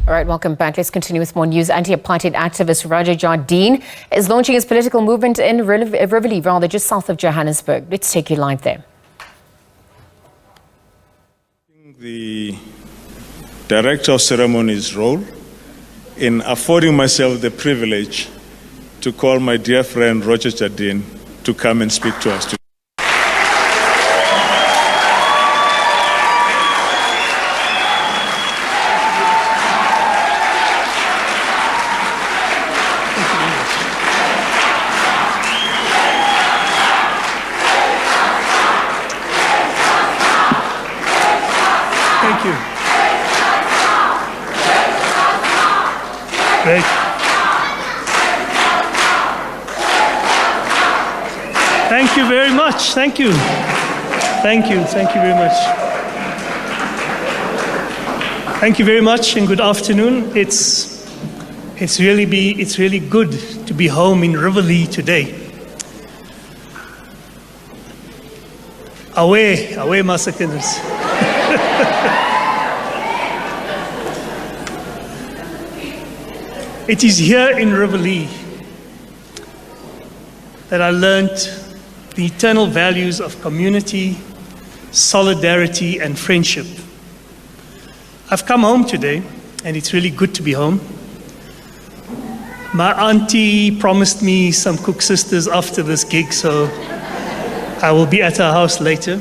All right, welcome back. Let's continue with more news. Anti-apartheid activist Roger Jardine is launching his political movement in Riverlea, just south of Johannesburg. Let's take you live there. The Director of Ceremonies role in affording myself the privilege to call my dear friend Roger Jardine to come and speak to us today. Thank you. Great. Thank you very much. Thank you. Thank you. Thank you very much. Thank you very much and good afternoon. It's really good to be home in Riverlea today. Away massacres. It is here in Riverlea that I learned the eternal values of community, solidarity, and friendship. I've come home today, and it's really good to be home. My auntie promised me some cook sisters after this gig, so I will be at her house later.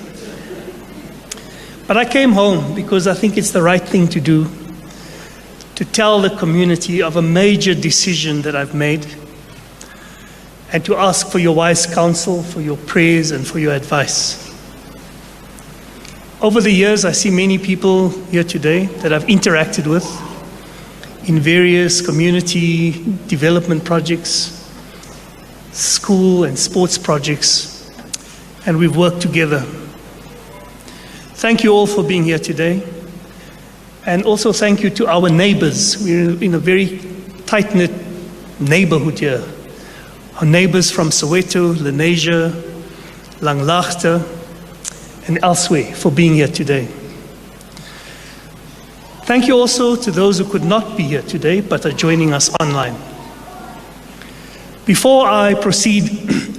But I came home because I think it's the right thing to do, to tell the community of a major decision that I've made, and to ask for your wise counsel, for your prayers, and for your advice. Over the years, I see many people here today that I've interacted with in various community development projects, school and sports projects, and we've worked together. Thank you all for being here today. And also thank you to our neighbors. We're in a very tight-knit neighborhood here. Our neighbors from Soweto, Lenasia, Langlaagte, and elsewhere for being here today. Thank you also to those who could not be here today but are joining us online. Before I proceed,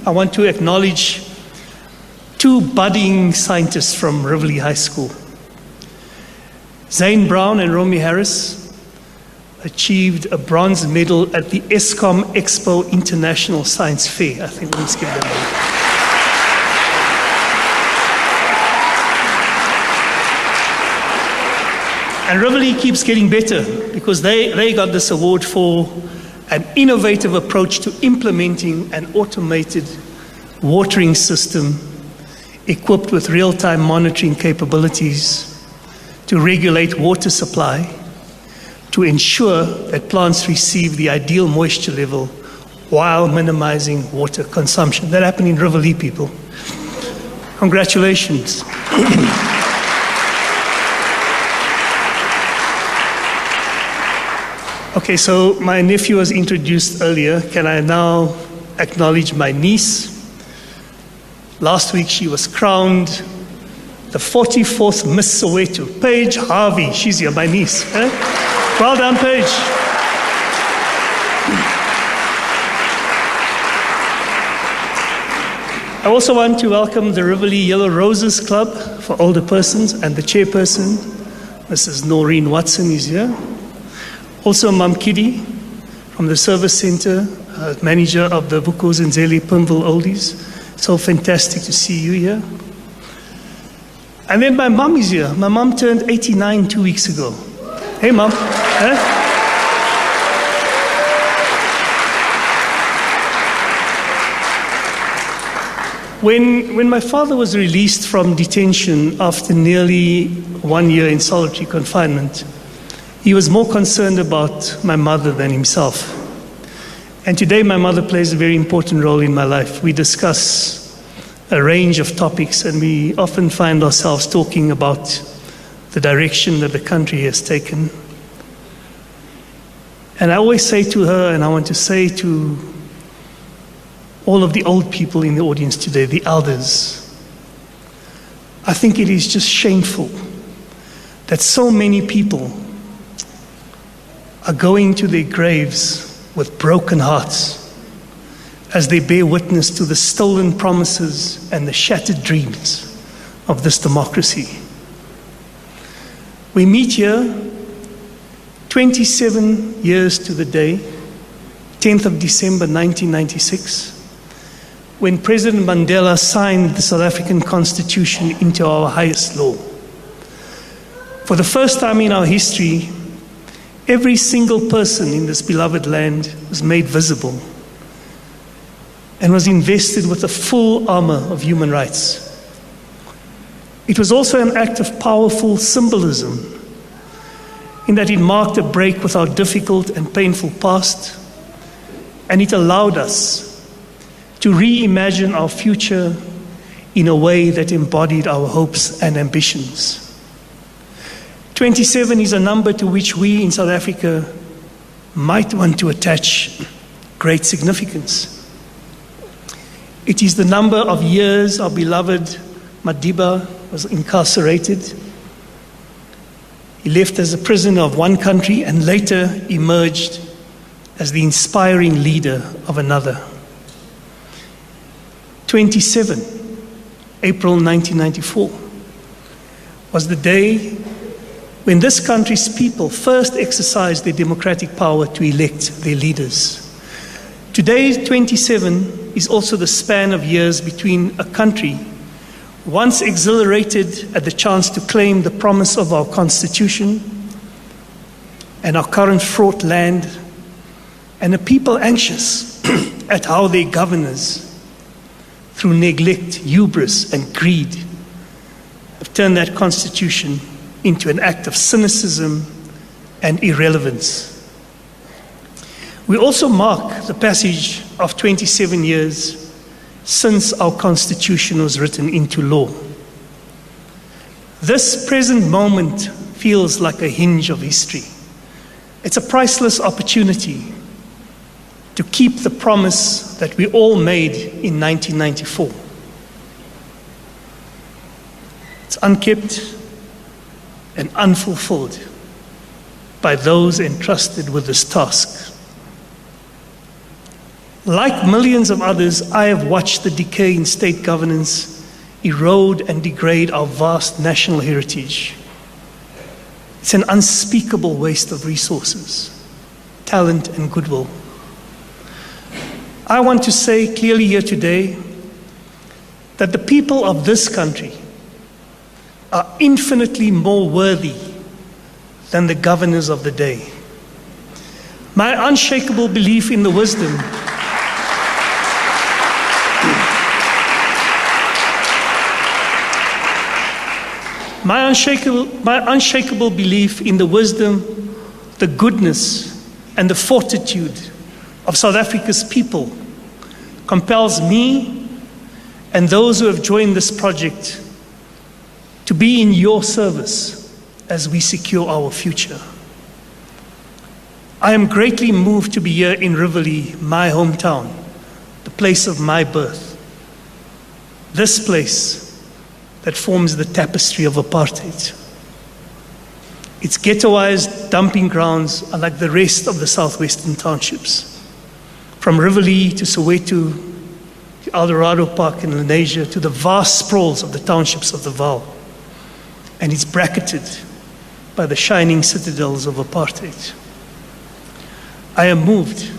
I want to acknowledge two budding scientists from Riverlea High School. Zane Brown and Romy Harris achieved a bronze medal at the ESCOM Expo International Science Fair. I think let's give them a And Riverlea keeps getting better because they got this award for an innovative approach to implementing an automated watering system equipped with real-time monitoring capabilities to regulate water supply, to ensure that plants receive the ideal moisture level while minimizing water consumption. That happened in Riverlea, people. Congratulations. Okay, so my nephew was introduced earlier. Can I now acknowledge my niece? Last week she was crowned the 44th Miss Soweto, Paige Harvey. She's here, my niece. Eh? Well done, Paige. I also want to welcome the Riverlea Yellow Roses Club for older persons, and the chairperson, Mrs. Noreen Watson, is here. Also, Mam Kiddy from the Service Center, manager of the Vukozenzele Pimville Oldies. So fantastic to see you here. And then my mom is here. My mom turned 89 2 weeks ago. Hey, Mom. When my father was released from detention after nearly 1 year in solitary confinement, he was more concerned about my mother than himself. And today my mother plays a very important role in my life. We discuss a range of topics, and we often find ourselves talking about the direction that the country has taken. And I always say to her, and I want to say to all of the old people in the audience today, the elders, I think it is just shameful that so many people are going to their graves with broken hearts as they bear witness to the stolen promises and the shattered dreams of this democracy. We meet here 27 years to the day, 10th of December 1996, when President Mandela signed the South African Constitution into our highest law. For the first time in our history, every single person in this beloved land was made visible and was invested with the full armor of human rights. It was also an act of powerful symbolism in that it marked a break with our difficult and painful past, and it allowed us to reimagine our future in a way that embodied our hopes and ambitions. 27 is a number to which we in South Africa might want to attach great significance. It is the number of years our beloved Madiba was incarcerated. He left as a prisoner of one country and later emerged as the inspiring leader of another. 27, April 1994, was the day when this country's people first exercised their democratic power to elect their leaders. Today, 27, is also the span of years between a country once exhilarated at the chance to claim the promise of our Constitution and our current fraught land, and a people anxious at how their governors, through neglect, hubris, and greed, have turned that Constitution into an act of cynicism and irrelevance. We also mark the passage of 27 years since our Constitution was written into law. This present moment feels like a hinge of history. It's a priceless opportunity to keep the promise that we all made in 1994. It's unkept and unfulfilled by those entrusted with this task. Like millions of others, I have watched the decay in state governance erode and degrade our vast national heritage. It's an unspeakable waste of resources, talent, and goodwill. I want to say clearly here today that the people of this country are infinitely more worthy than the governors of the day. My unshakable belief in the wisdom My unshakable belief in the wisdom, the goodness, and the fortitude of South Africa's people compels me and those who have joined this project to be in your service as we secure our future. I am greatly moved to be here in Riverlea, my hometown, the place of my birth. This place that forms the tapestry of apartheid. Its ghettoized dumping grounds are like the rest of the southwestern townships. From Riverlea to Soweto, to Eldorado Park in Lenasia, to the vast sprawls of the townships of the Vaal. And it's bracketed by the shining citadels of apartheid. I am moved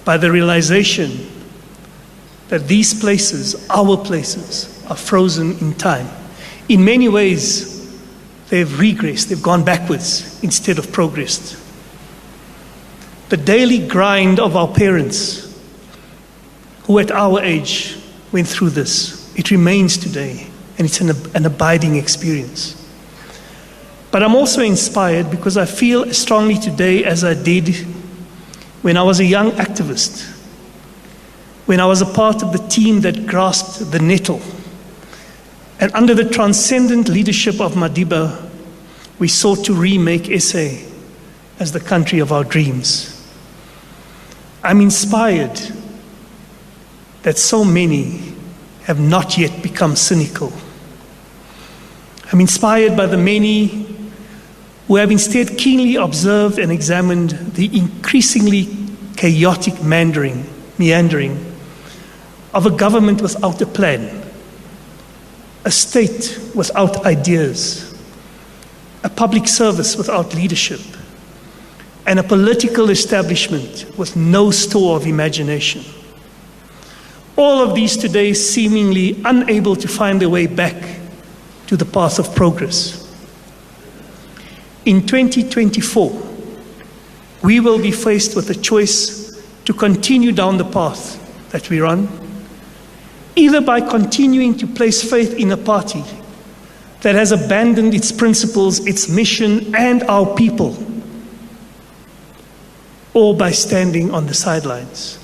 by the realization that these places, our places, are frozen in time. In many ways, they've regressed, they've gone backwards instead of progressed. The daily grind of our parents, who at our age went through this, it remains today, and it's an abiding experience. But I'm also inspired because I feel as strongly today as I did when I was a young activist, when I was a part of the team that grasped the nettle. And under the transcendent leadership of Madiba, we sought to remake SA as the country of our dreams. I'm inspired that so many have not yet become cynical. I'm inspired by the many who have instead keenly observed and examined the increasingly chaotic meandering of a government without a plan, a state without ideas, a public service without leadership, and a political establishment with no store of imagination. All of these today seemingly unable to find their way back to the path of progress. In 2024, we will be faced with a choice to continue down the path that we're on, either by continuing to place faith in a party that has abandoned its principles, its mission, and our people, or by standing on the sidelines.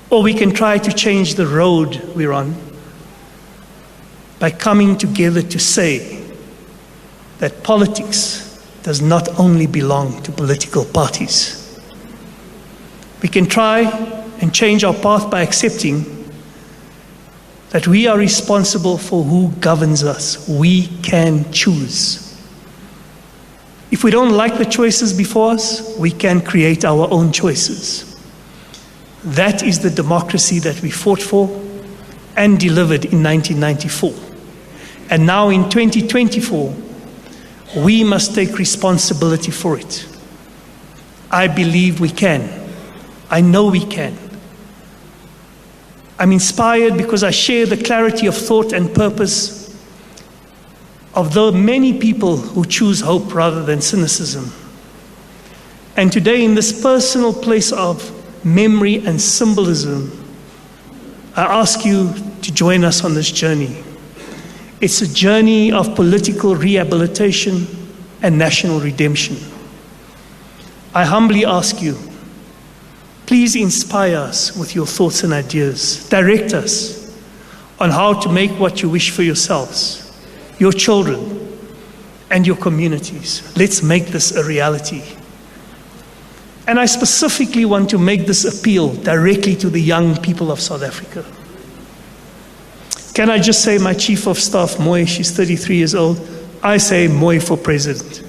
Or we can try to change the road we're on by coming together to say that politics does not only belong to political parties. We can try and change our path by accepting that we are responsible for who governs us. We can choose. If we don't like the choices before us, we can create our own choices. That is the democracy that we fought for and delivered in 1994. And now in 2024, we must take responsibility for it. I believe we can. I know we can. I'm inspired because I share the clarity of thought and purpose of the many people who choose hope rather than cynicism. And today, in this personal place of memory and symbolism, I ask you to join us on this journey. It's a journey of political rehabilitation and national redemption. I humbly ask you, please inspire us with your thoughts and ideas. Direct us on how to make what you wish for yourselves, your children, and your communities. Let's make this a reality. And I specifically want to make this appeal directly to the young people of South Africa. Can I just say, my Chief of Staff, Moy, she's 33 years old, I say Moy for President.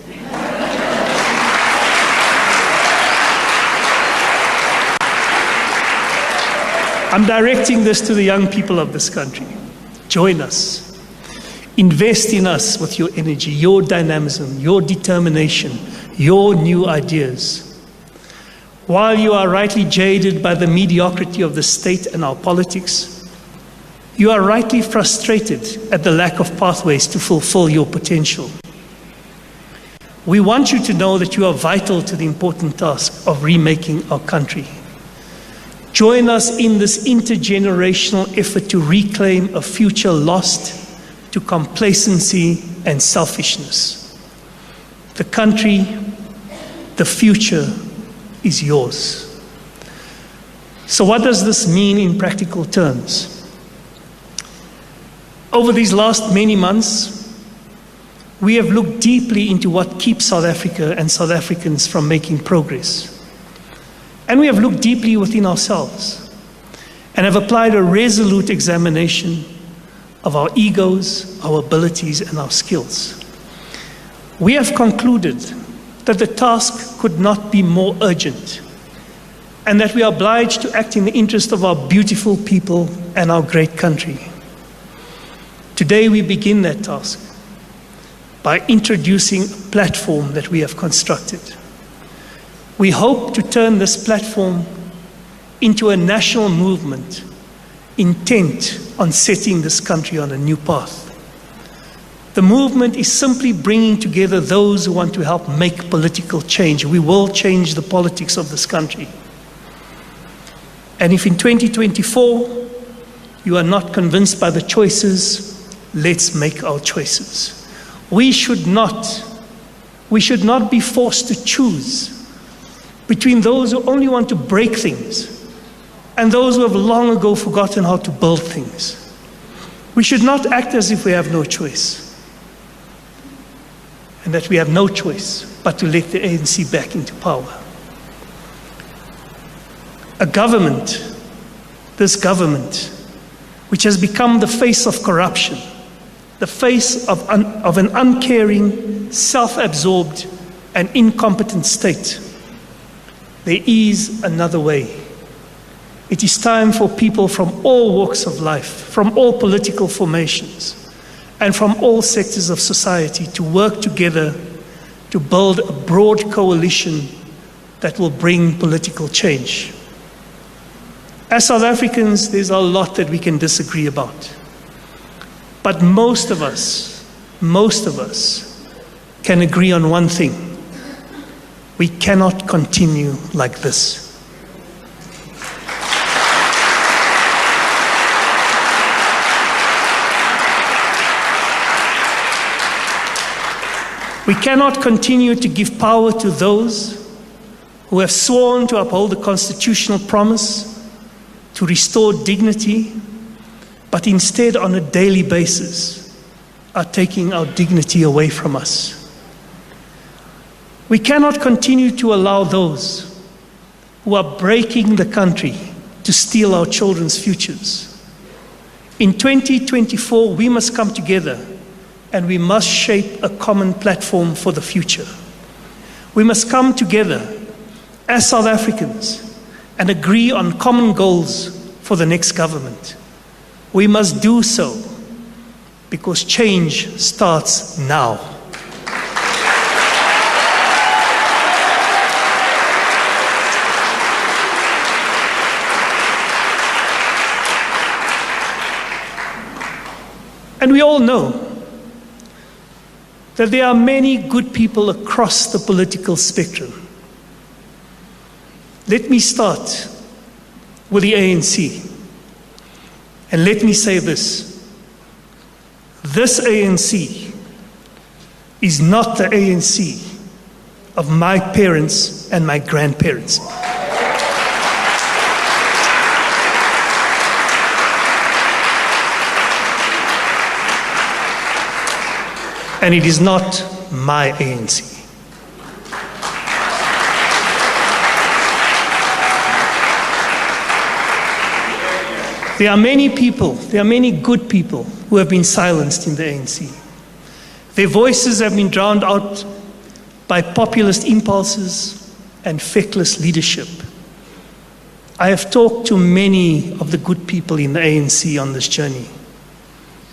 I'm directing this to the young people of this country. Join us. Invest in us with your energy, your dynamism, your determination, your new ideas. While you are rightly jaded by the mediocrity of the state and our politics, you are rightly frustrated at the lack of pathways to fulfill your potential. We want you to know that you are vital to the important task of remaking our country. Join us in this intergenerational effort to reclaim a future lost to complacency and selfishness. The country, the future is yours. So what does this mean in practical terms? Over these last many months, we have looked deeply into what keeps South Africa and South Africans from making progress. And we have looked deeply within ourselves and have applied a resolute examination of our egos, our abilities, and our skills. We have concluded that the task could not be more urgent and that we are obliged to act in the interest of our beautiful people and our great country. Today we begin that task by introducing a platform that we have constructed. We hope to turn this platform into a national movement intent on setting this country on a new path. The movement is simply bringing together those who want to help make political change. We will change the politics of this country. And if in 2024 you are not convinced by the choices, let's make our choices. We should not be forced to choose between those who only want to break things and those who have long ago forgotten how to build things. We should not act as if we have no choice and that we have no choice but to let the ANC back into power. A government, this government, which has become the face of corruption, the face of an uncaring, self-absorbed, and incompetent state, there is another way. It is time for people from all walks of life, from all political formations, and from all sectors of society to work together to build a broad coalition that will bring political change. As South Africans, there's a lot that we can disagree about. But most of us can agree on one thing. We cannot continue like this. We cannot continue to give power to those who have sworn to uphold the constitutional promise to restore dignity, but instead on a daily basis are taking our dignity away from us. We cannot continue to allow those who are breaking the country to steal our children's futures. In 2024, we must come together and we must shape a common platform for the future. We must come together as South Africans and agree on common goals for the next government. We must do so because change starts now. And we all know that there are many good people across the political spectrum. Let me start with the ANC. And let me say this. This ANC is not the ANC of my parents and my grandparents. And it is not my ANC. There are many people, there are many good people who have been silenced in the ANC. Their voices have been drowned out by populist impulses and feckless leadership. I have talked to many of the good people in the ANC on this journey.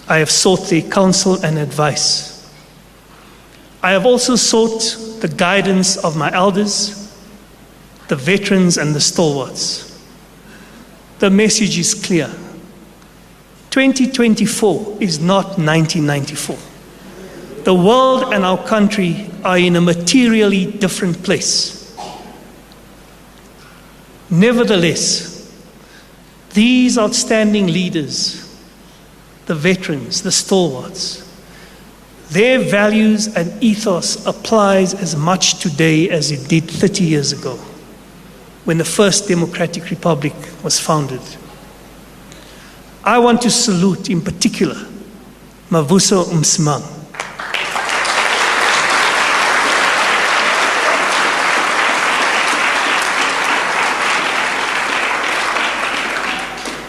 I have sought their counsel and advice. I have also sought the guidance of my elders, the veterans and the stalwarts. The message is clear. 2024 is not 1994. The world and our country are in a materially different place. Nevertheless, these outstanding leaders, the veterans, the stalwarts, their values and ethos applies as much today as it did 30 years ago, when the first democratic republic was founded. I want to salute in particular Mavuso Msimang.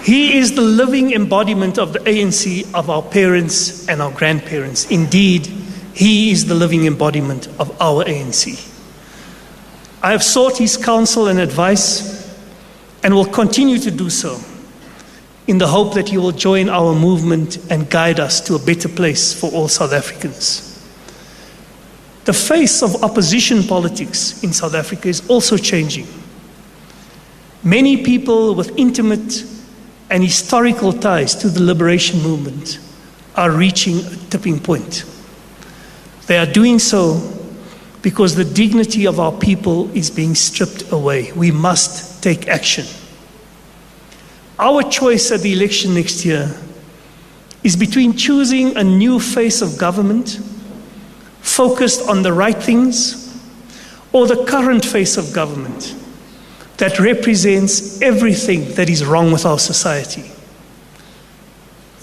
He is the living embodiment of the ANC of our parents and our grandparents. Indeed, he is the living embodiment of our ANC. I have sought his counsel and advice and will continue to do so in the hope that he will join our movement and guide us to a better place for all South Africans. The face of opposition politics in South Africa is also changing. Many people with intimate and historical ties to the liberation movement are reaching a tipping point. They are doing so because the dignity of our people is being stripped away. We must take action. Our choice at the election next year is between choosing a new face of government focused on the right things, or the current face of government that represents everything that is wrong with our society.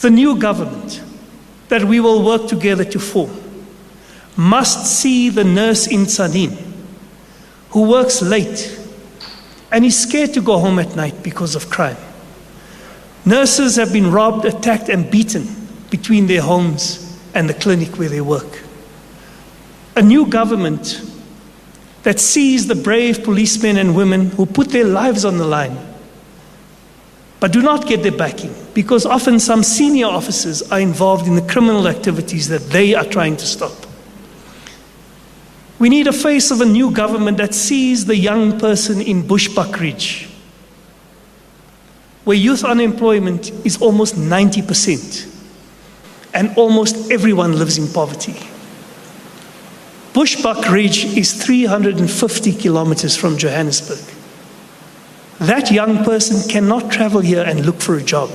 The new government that we will work together to form must see the nurse in Tzaneen who works late and is scared to go home at night because of crime. Nurses have been robbed, attacked, and beaten between their homes and the clinic where they work. A new government that sees the brave policemen and women who put their lives on the line, but do not get their backing, because often some senior officers are involved in the criminal activities that they are trying to stop. We need a face of a new government that sees the young person in Bushbuck Ridge, where youth unemployment is almost 90%, and almost everyone lives in poverty. Bushbuck Ridge is 350 kilometers from Johannesburg. That young person cannot travel here and look for a job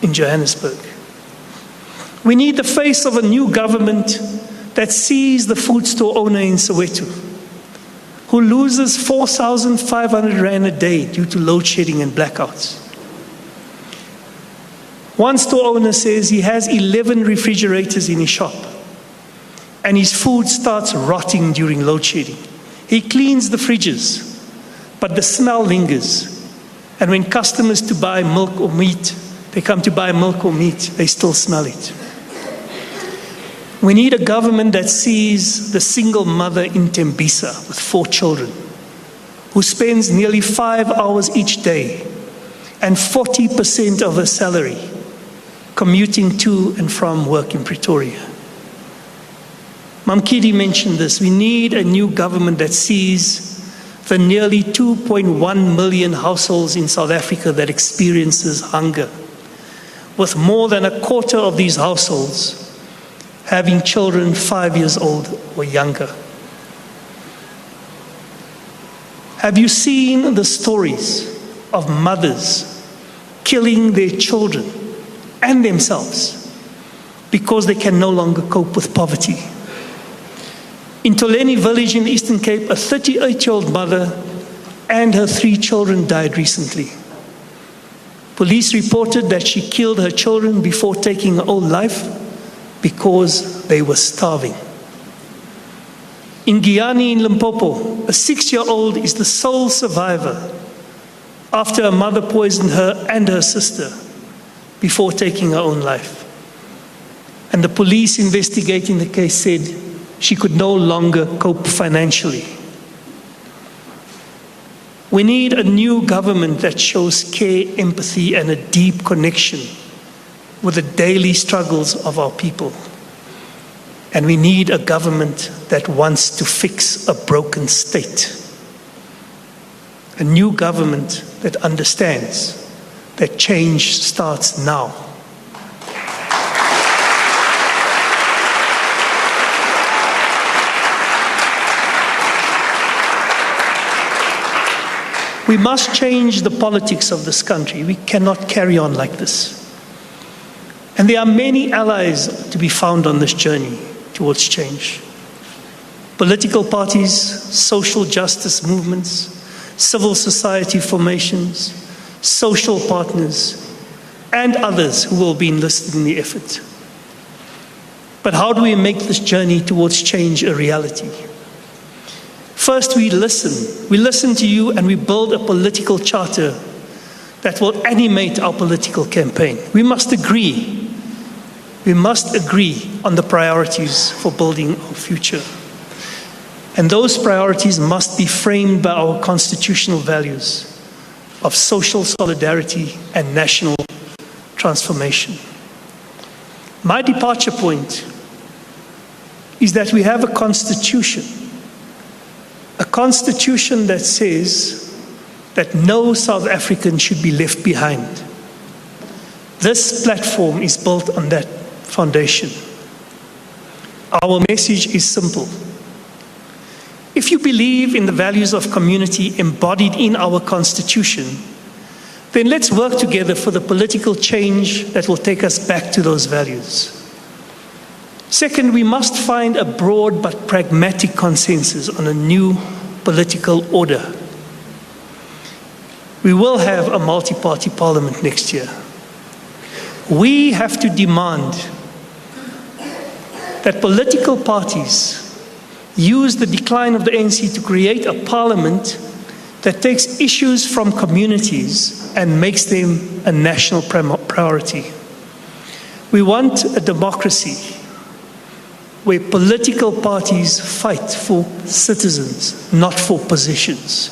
in Johannesburg. We need the face of a new government that sees the food store owner in Soweto, who loses 4,500 rand a day due to load shedding and blackouts. One store owner says he has 11 refrigerators in his shop, and his food starts rotting during load shedding. He cleans the fridges, but the smell lingers. And when customers to buy milk or meat, they come to buy milk or meat, they still smell it. We need a government that sees the single mother in Tembisa with 4 children, who spends nearly 5 hours each day and 40% of her salary commuting to and from work in Pretoria. Mamkidi mentioned this. We need a new government that sees the nearly 2.1 million households in South Africa that experiences hunger, with more than a quarter of these households having children 5 years old or younger. Have you seen the stories of mothers killing their children and themselves because they can no longer cope with poverty? In Toleni village in the Eastern Cape, a 38-year-old mother and her 3 children died recently. Police reported that she killed her children before taking her own life because they were starving. In Giyani in Limpopo, a 6-year-old is the sole survivor after her mother poisoned her and her sister before taking her own life. And the police investigating the case said she could no longer cope financially. We need a new government that shows care, empathy, and a deep connection with the daily struggles of our people. And we need a government that wants to fix a broken state. A new government that understands that change starts now. We must change the politics of this country. We cannot carry on like this. And there are many allies to be found on this journey towards change. Political parties, social justice movements, civil society formations, social partners, and others who will be enlisted in the effort. But how do we make this journey towards change a reality? First, we listen. We listen to you and we build a political charter that will animate our political campaign. We must agree. We must agree on the priorities for building our future. And those priorities must be framed by our constitutional values of social solidarity and national transformation. My departure point is that we have a constitution that says that no South African should be left behind. This platform is built on that foundation. Our message is simple. If you believe in the values of community embodied in our constitution, then let's work together for the political change that will take us back to those values. Second, we must find a broad but pragmatic consensus on a new political order. We will have a multi-party parliament next year. We have to demand that political parties use the decline of the ANC to create a parliament that takes issues from communities and makes them a national priority. We want a democracy where political parties fight for citizens, not for positions.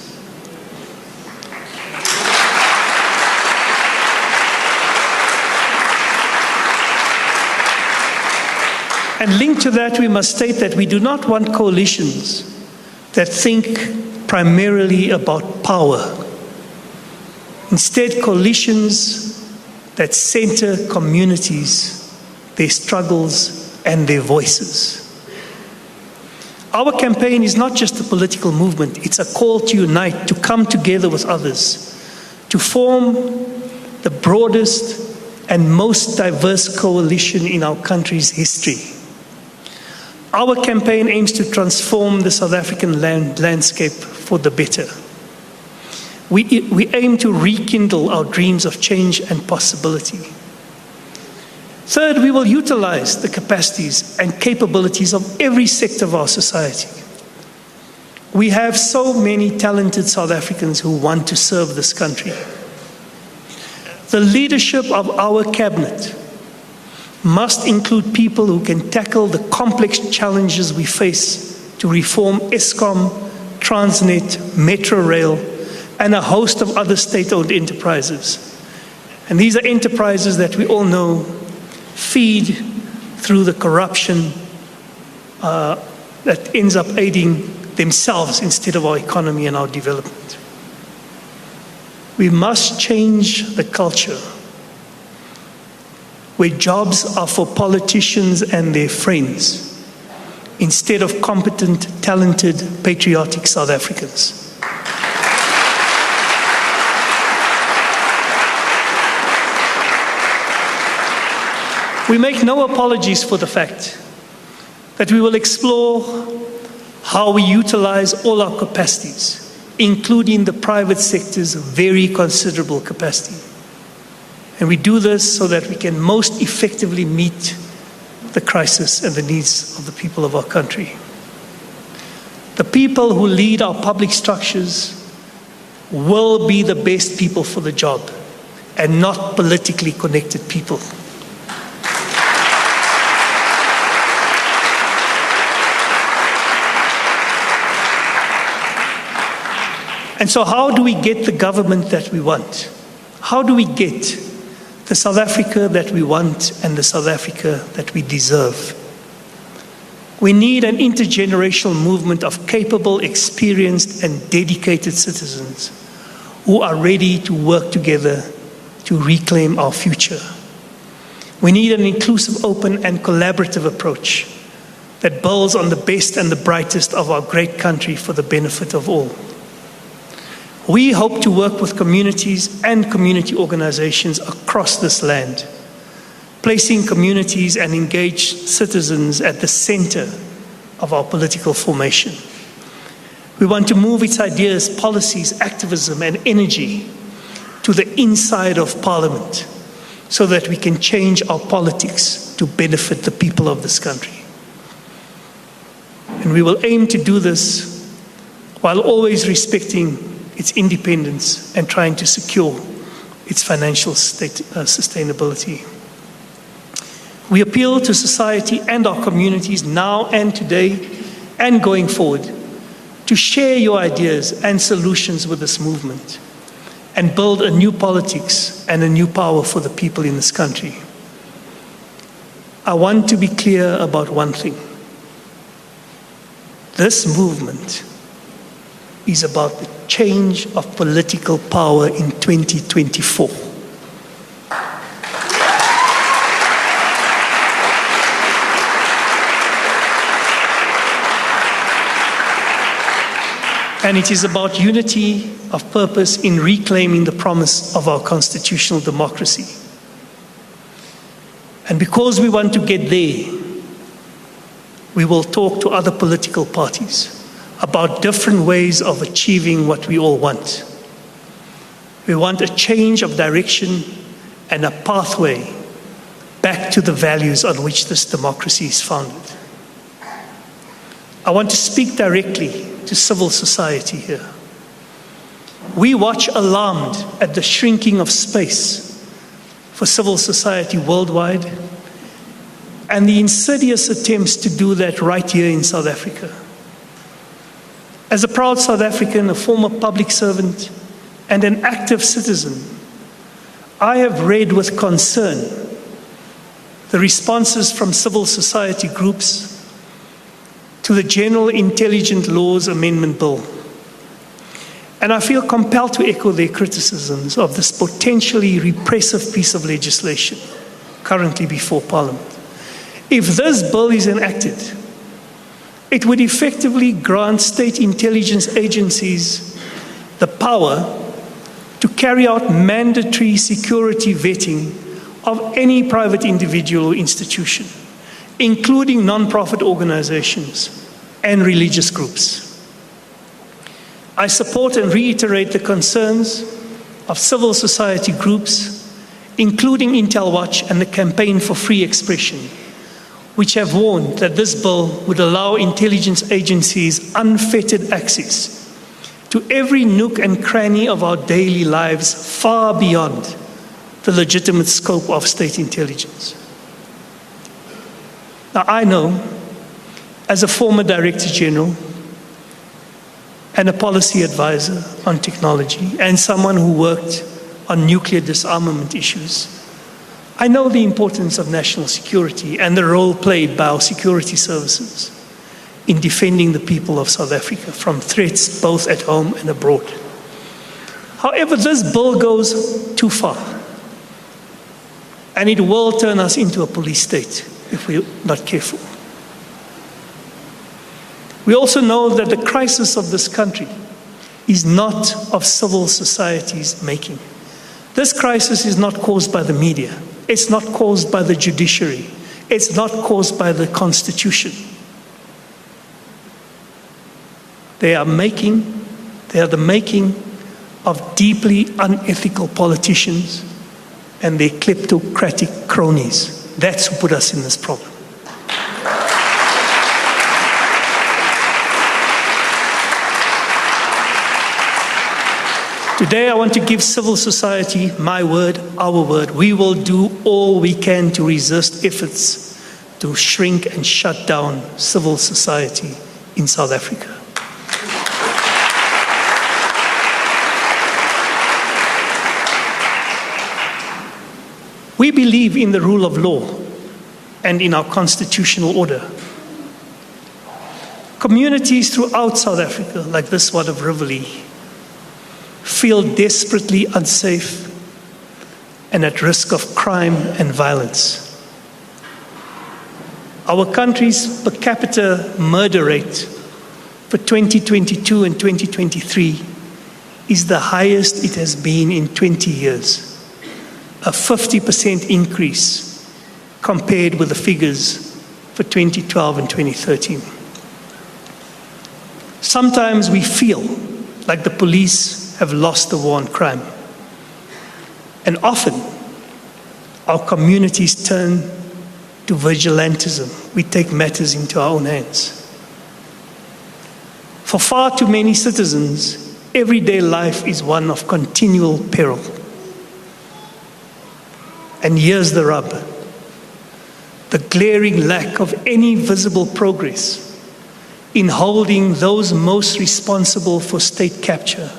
And linked to that, we must state that we do not want coalitions that think primarily about power. Instead, coalitions that center communities, their struggles, and their voices. Our campaign is not just a political movement, it's a call to unite, to come together with others, to form the broadest and most diverse coalition in our country's history. Our campaign aims to transform the South African landscape for the better. We aim to rekindle our dreams of change and possibility. Third, we will utilize the capacities and capabilities of every sector of our society. We have so many talented South Africans who want to serve this country. The leadership of our cabinet must include people who can tackle the complex challenges we face to reform Eskom, Transnet, Metro Rail, and a host of other state-owned enterprises. And these are enterprises that we all know feed through the corruption that ends up aiding themselves instead of our economy and our development. We must change the culture where jobs are for politicians and their friends instead of competent, talented, patriotic South Africans. We make no apologies for the fact that we will explore how we utilize all our capacities, including the private sector's very considerable capacity. And we do this so that we can most effectively meet the crisis and the needs of the people of our country. The people who lead our public structures will be the best people for the job and not politically connected people. And so how do we get the government that we want? How do we get the South Africa that we want and the South Africa that we deserve? We need an intergenerational movement of capable, experienced, and dedicated citizens who are ready to work together to reclaim our future. We need an inclusive, open, and collaborative approach that builds on the best and the brightest of our great country for the benefit of all. We hope to work with communities and community organizations across this land, placing communities and engaged citizens at the center of our political formation. We want to move its ideas, policies, activism, and energy to the inside of Parliament so that we can change our politics to benefit the people of this country. And we will aim to do this while always respecting its independence and trying to secure its financial sustainability. We appeal to society and our communities now and today and going forward to share your ideas and solutions with this movement and build a new politics and a new power for the people in this country. I want to be clear about one thing. This movement is about the change of political power in 2024. And it is about unity of purpose in reclaiming the promise of our constitutional democracy. And because we want to get there, we will talk to other political parties about different ways of achieving what we all want. We want a change of direction and a pathway back to the values on which this democracy is founded. I want to speak directly to civil society here. We watch alarmed at the shrinking of space for civil society worldwide and the insidious attempts to do that right here in South Africa. As a proud South African, a former public servant, and an active citizen, I have read with concern the responses from civil society groups to the General Intelligence Laws Amendment Bill. And I feel compelled to echo their criticisms of this potentially repressive piece of legislation currently before Parliament. If this bill is enacted, it would effectively grant state intelligence agencies the power to carry out mandatory security vetting of any private individual or institution, including non-profit organizations and religious groups. I support and reiterate the concerns of civil society groups, including Intel Watch and the Campaign for Free Expression, which have warned that this bill would allow intelligence agencies unfettered access to every nook and cranny of our daily lives, far beyond the legitimate scope of state intelligence. Now, I know, as a former Director General and a policy advisor on technology, and someone who worked on nuclear disarmament issues, I know the importance of national security and the role played by our security services in defending the people of South Africa from threats both at home and abroad. However, this bill goes too far, and it will turn us into a police state if we're not careful. We also know that the crisis of this country is not of civil society's making. This crisis is not caused by the media. It's not caused by the judiciary. It's not caused by the Constitution. They are the making of deeply unethical politicians and their kleptocratic cronies. That's who put us in this problem. Today, I want to give civil society my word, our word. We will do all we can to resist efforts to shrink and shut down civil society in South Africa. We believe in the rule of law and in our constitutional order. Communities throughout South Africa, like this one of Riverlea, feel desperately unsafe and at risk of crime and violence. Our country's per capita murder rate for 2022 and 2023 is the highest it has been in 20 years, a 50% increase compared with the figures for 2012 and 2013. Sometimes we feel like the police have lost the war on crime. And often, our communities turn to vigilantism. We take matters into our own hands. For far too many citizens, everyday life is one of continual peril. And here's the rub: the glaring lack of any visible progress in holding those most responsible for state capture.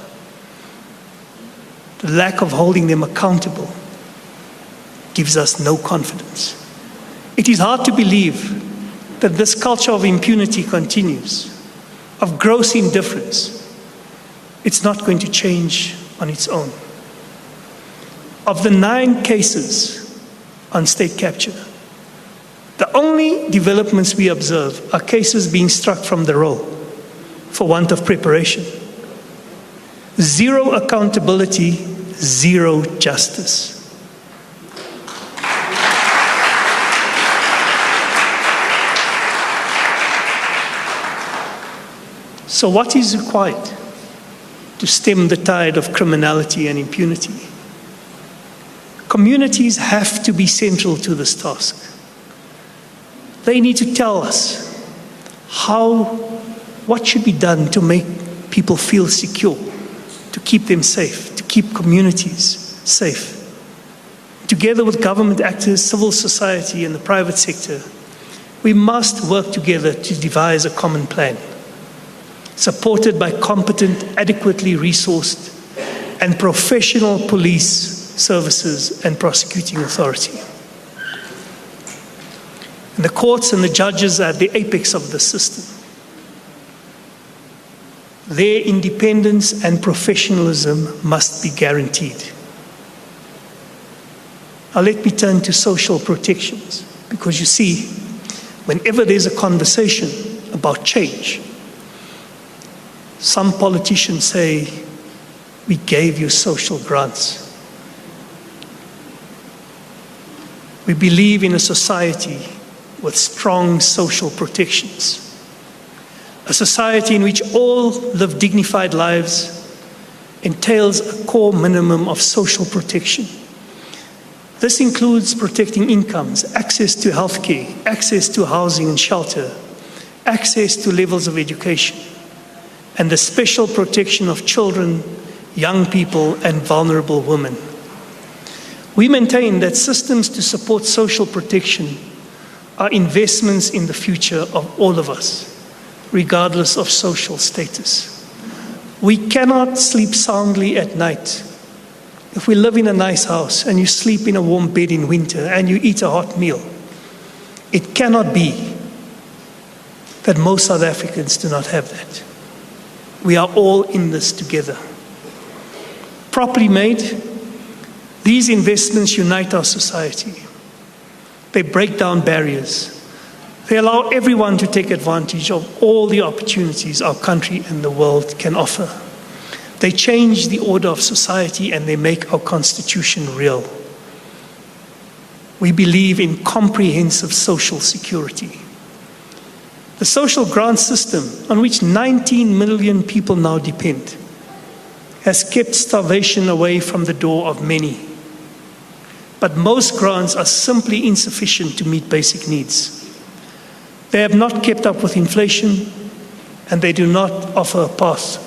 The lack of holding them accountable gives us no confidence. It is hard to believe that this culture of impunity continues, of gross indifference. It's not going to change on its own. Of the 9 cases on state capture, the only developments we observe are cases being struck from the roll for want of preparation. Zero accountability, zero justice. So what is required to stem the tide of criminality and impunity? Communities have to be central to this task. They need to tell us what should be done to make people feel secure, to keep them safe, to keep communities safe. Together with government actors, civil society, and the private sector, We must work together to devise a common plan, supported by competent, adequately resourced, and professional police services and prosecuting authority. And the courts and the judges are at the apex of the system. Their independence and professionalism must be guaranteed. Now let me turn to social protections, because you see, whenever there's a conversation about change, some politicians say, we gave you social grants. We believe in a society with strong social protections. A society in which all live dignified lives entails a core minimum of social protection. This includes protecting incomes, access to healthcare, access to housing and shelter, access to levels of education, and the special protection of children, young people, and vulnerable women. We maintain that systems to support social protection are investments in the future of all of us, regardless of social status. We cannot sleep soundly at night if we live in a nice house and you sleep in a warm bed in winter and you eat a hot meal. It cannot be that most South Africans do not have that. We are all in this together. Properly made, these investments unite our society. They break down barriers. They allow everyone to take advantage of all the opportunities our country and the world can offer. They change the order of society and they make our Constitution real. We believe in comprehensive social security. The social grant system, on which 19 million people now depend, has kept starvation away from the door of many. But most grants are simply insufficient to meet basic needs. They have not kept up with inflation, and they do not offer a path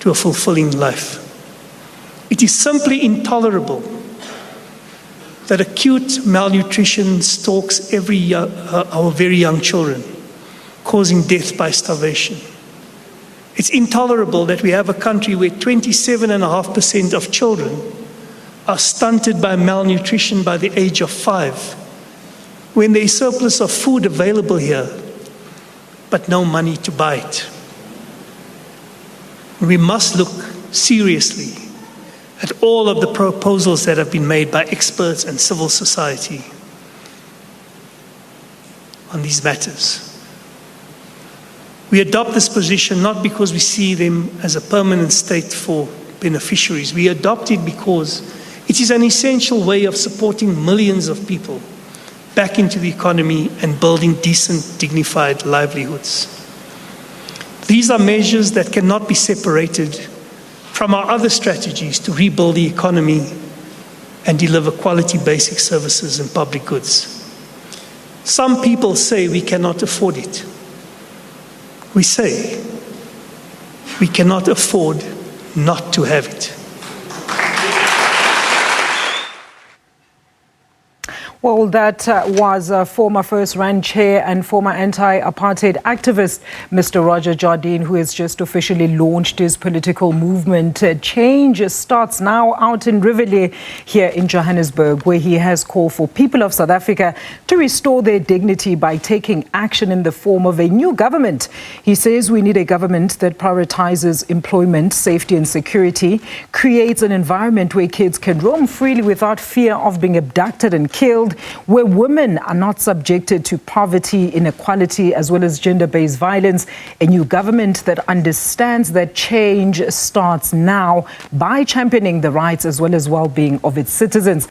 to a fulfilling life. It is simply intolerable that acute malnutrition stalks our very young children, causing death by starvation. It's intolerable that we have a country where 27.5% of children are stunted by malnutrition by the age of 5, when there is surplus of food available here, but no money to buy it. We must look seriously at all of the proposals that have been made by experts and civil society on these matters. We adopt this position not because we see them as a permanent state for beneficiaries. We adopt it because it is an essential way of supporting millions of people back into the economy and building decent, dignified livelihoods. These are measures that cannot be separated from our other strategies to rebuild the economy and deliver quality basic services and public goods. Some people say we cannot afford it. We say we cannot afford not to have it. Well, that was former First Rand chair and former anti-apartheid activist, Mr. Roger Jardine, who has just officially launched his political movement. Change starts now out in Riverlea here in Johannesburg, where he has called for people of South Africa to restore their dignity by taking action in the form of a new government. He says we need a government that prioritizes employment, safety and security, creates an environment where kids can roam freely without fear of being abducted and killed, where women are not subjected to poverty, inequality, as well as gender-based violence. A new government that understands that change starts now by championing the rights as well as well-being of its citizens.